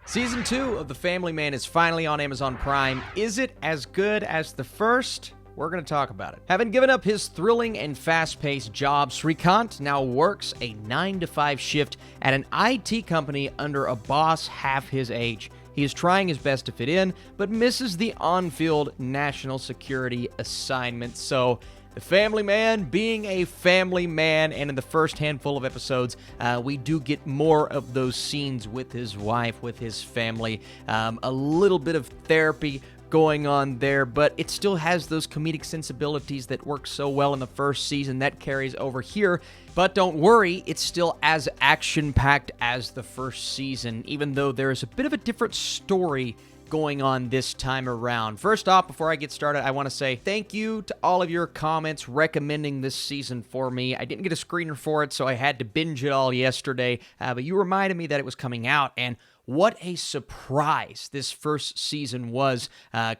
Season 2 of The Family Man is finally on Amazon Prime. Is it as good as the first? We're going to talk about it. Having given up his thrilling and fast-paced job, Srikant now works a 9-to-5 shift at an IT company under a boss half his age. He is trying his best to fit in, but misses the on-field national security assignment. So, the family man being a family man, and in the first handful of episodes, we do get more of those scenes with his wife, with his family, a little bit of therapy going on there, but it still has those comedic sensibilities that work so well in the first season that carries over here. But don't worry, it's still as action-packed as the first season, even though there's a bit of a different story going on this time around. First off, before I get started, I want to say thank you to all of your comments recommending this season for me. I didn't get a screener for it, so I had to binge it all yesterday, but you reminded me that it was coming out, and what a surprise this first season was,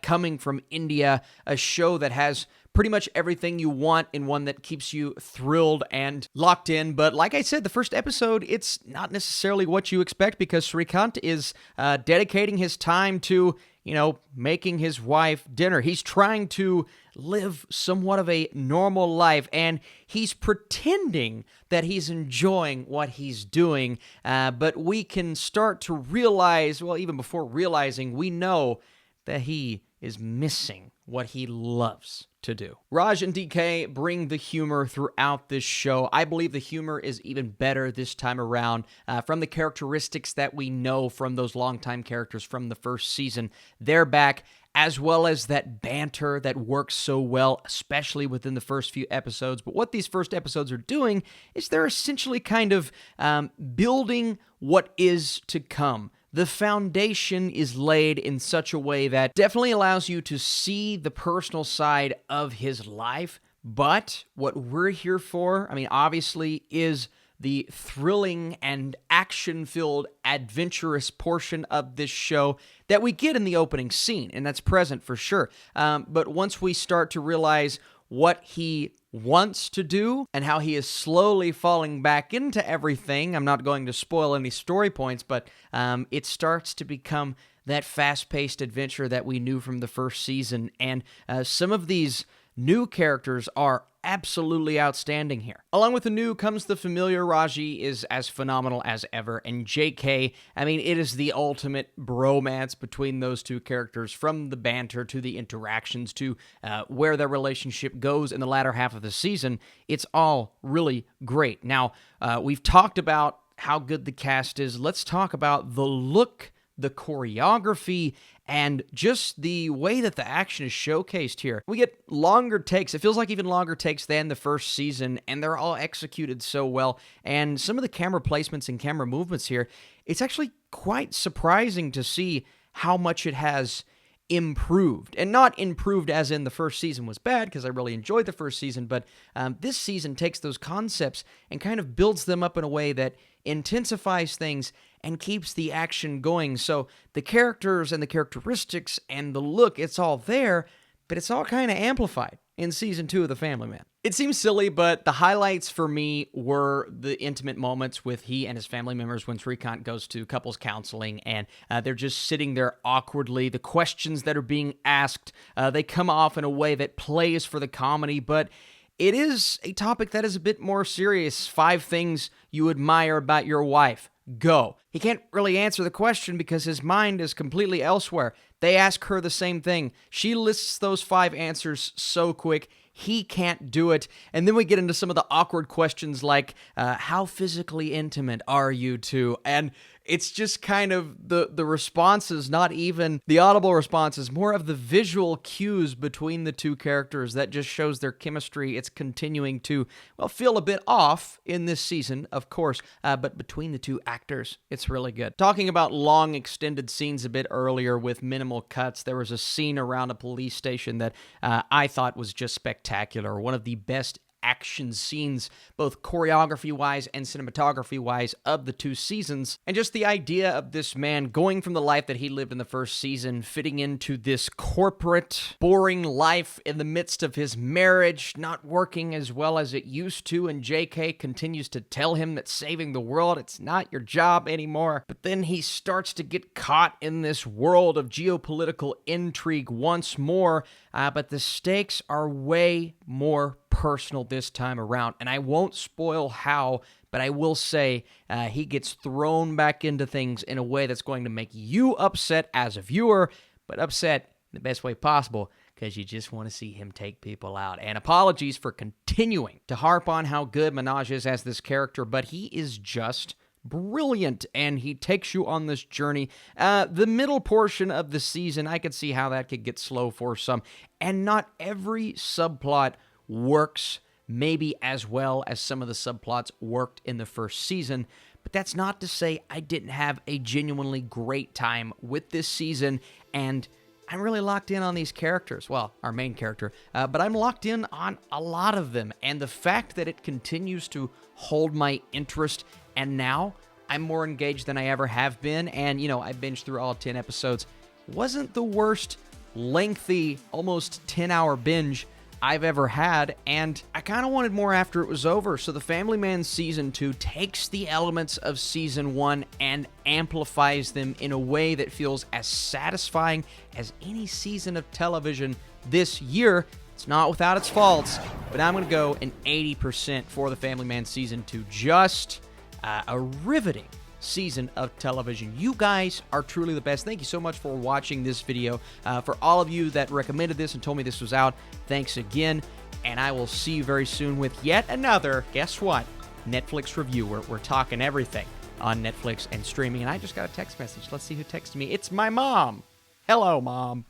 coming from India, a show that has pretty much everything you want in one that keeps you thrilled and locked in. But like I said, the first episode, it's not necessarily what you expect because Srikant is dedicating his time to, making his wife dinner. He's trying to live somewhat of a normal life, and he's pretending that he's enjoying what he's doing. But we can start to realize, well, even before realizing, we know that he is missing what he loves to do. Raj and DK bring the humor throughout this show. I believe the humor is even better this time around from the characteristics that we know from those longtime characters from the first season. They're back, as well as that banter that works so well, especially within the first few episodes. But what these first episodes are doing is they're essentially kind of building what is to come. The foundation is laid in such a way that definitely allows you to see the personal side of his life. But what we're here for, obviously, is the thrilling and action-filled, adventurous portion of this show that we get in the opening scene, and that's present for sure. But once we start to realize what he wants to do and how he is slowly falling back into everything, I'm not going to spoil any story points, but it starts to become that fast-paced adventure that we knew from the first season, and some of these new characters are absolutely outstanding here. Along with the new comes the familiar. Raji is as phenomenal as ever, and JK, it is the ultimate bromance between those two characters, from the banter to the interactions to where their relationship goes in the latter half of the season. It's all really great. Now, we've talked about how good the cast is. Let's talk about the look, the choreography, and just the way that the action is showcased here. We get longer takes. It feels like even longer takes than the first season, and they're all executed so well. And some of the camera placements and camera movements here, it's actually quite surprising to see how much it has improved. And not improved as in the first season was bad, because I really enjoyed the first season, but this season takes those concepts and kind of builds them up in a way that intensifies things and keeps the action going. So the characters and the characteristics and the look, it's all there, but it's all kind of amplified in Season 2 of The Family Man. It seems silly, but the highlights for me were the intimate moments with he and his family members when Srikant goes to couples counseling, and they're just sitting there awkwardly. The questions that are being asked, they come off in a way that plays for the comedy, but it is a topic that is a bit more serious. 5 things you admire about your wife. Go. He can't really answer the question because his mind is completely elsewhere. They ask her the same thing. She lists those 5 answers so quick, he can't do it. And then we get into some of the awkward questions like, how physically intimate are you two? And it's just kind of the responses, not even the audible responses, more of the visual cues between the two characters that just shows their chemistry. It's continuing to, feel a bit off in this season, of course, but between the two actors, it's really good. Talking about long extended scenes a bit earlier with minimal cuts, there was a scene around a police station that I thought was just spectacular. One of the best action scenes, both choreography-wise and cinematography-wise, of the 2 seasons. And just the idea of this man going from the life that he lived in the first season, fitting into this corporate, boring life in the midst of his marriage, not working as well as it used to, and JK continues to tell him that saving the world, it's not your job anymore. But then he starts to get caught in this world of geopolitical intrigue once more, but the stakes are way more personal this time around, and I won't spoil how, but I will say he gets thrown back into things in a way that's going to make you upset as a viewer, but upset in the best way possible, because you just want to see him take people out. And apologies for continuing to harp on how good Minaj is as this character, but he is just brilliant, and he takes you on this journey. The middle portion of the season, I could see how that could get slow for some, and not every subplot works maybe as well as some of the subplots worked in the first season, but that's not to say I didn't have a genuinely great time with this season, and I'm really locked in on these characters. Well, our main character, but I'm locked in on a lot of them, and the fact that it continues to hold my interest, and now I'm more engaged than I ever have been, and, I binged through all 10 episodes. Wasn't the worst lengthy, almost 10-hour binge I've ever had, and I kind of wanted more after it was over. So The Family Man Season 2 takes the elements of Season 1 and amplifies them in a way that feels as satisfying as any season of television this year. It's not without its faults, but I'm going to go an 80% for The Family Man Season 2. Just a riveting season of television. You guys are truly the best. Thank you so much for watching this video. For all of you that recommended this and told me this was out, thanks again. And I will see you very soon with yet another, guess what, Netflix review. We're talking everything on Netflix and streaming. And I just got a text message. Let's see who texted me. It's my mom. Hello, Mom.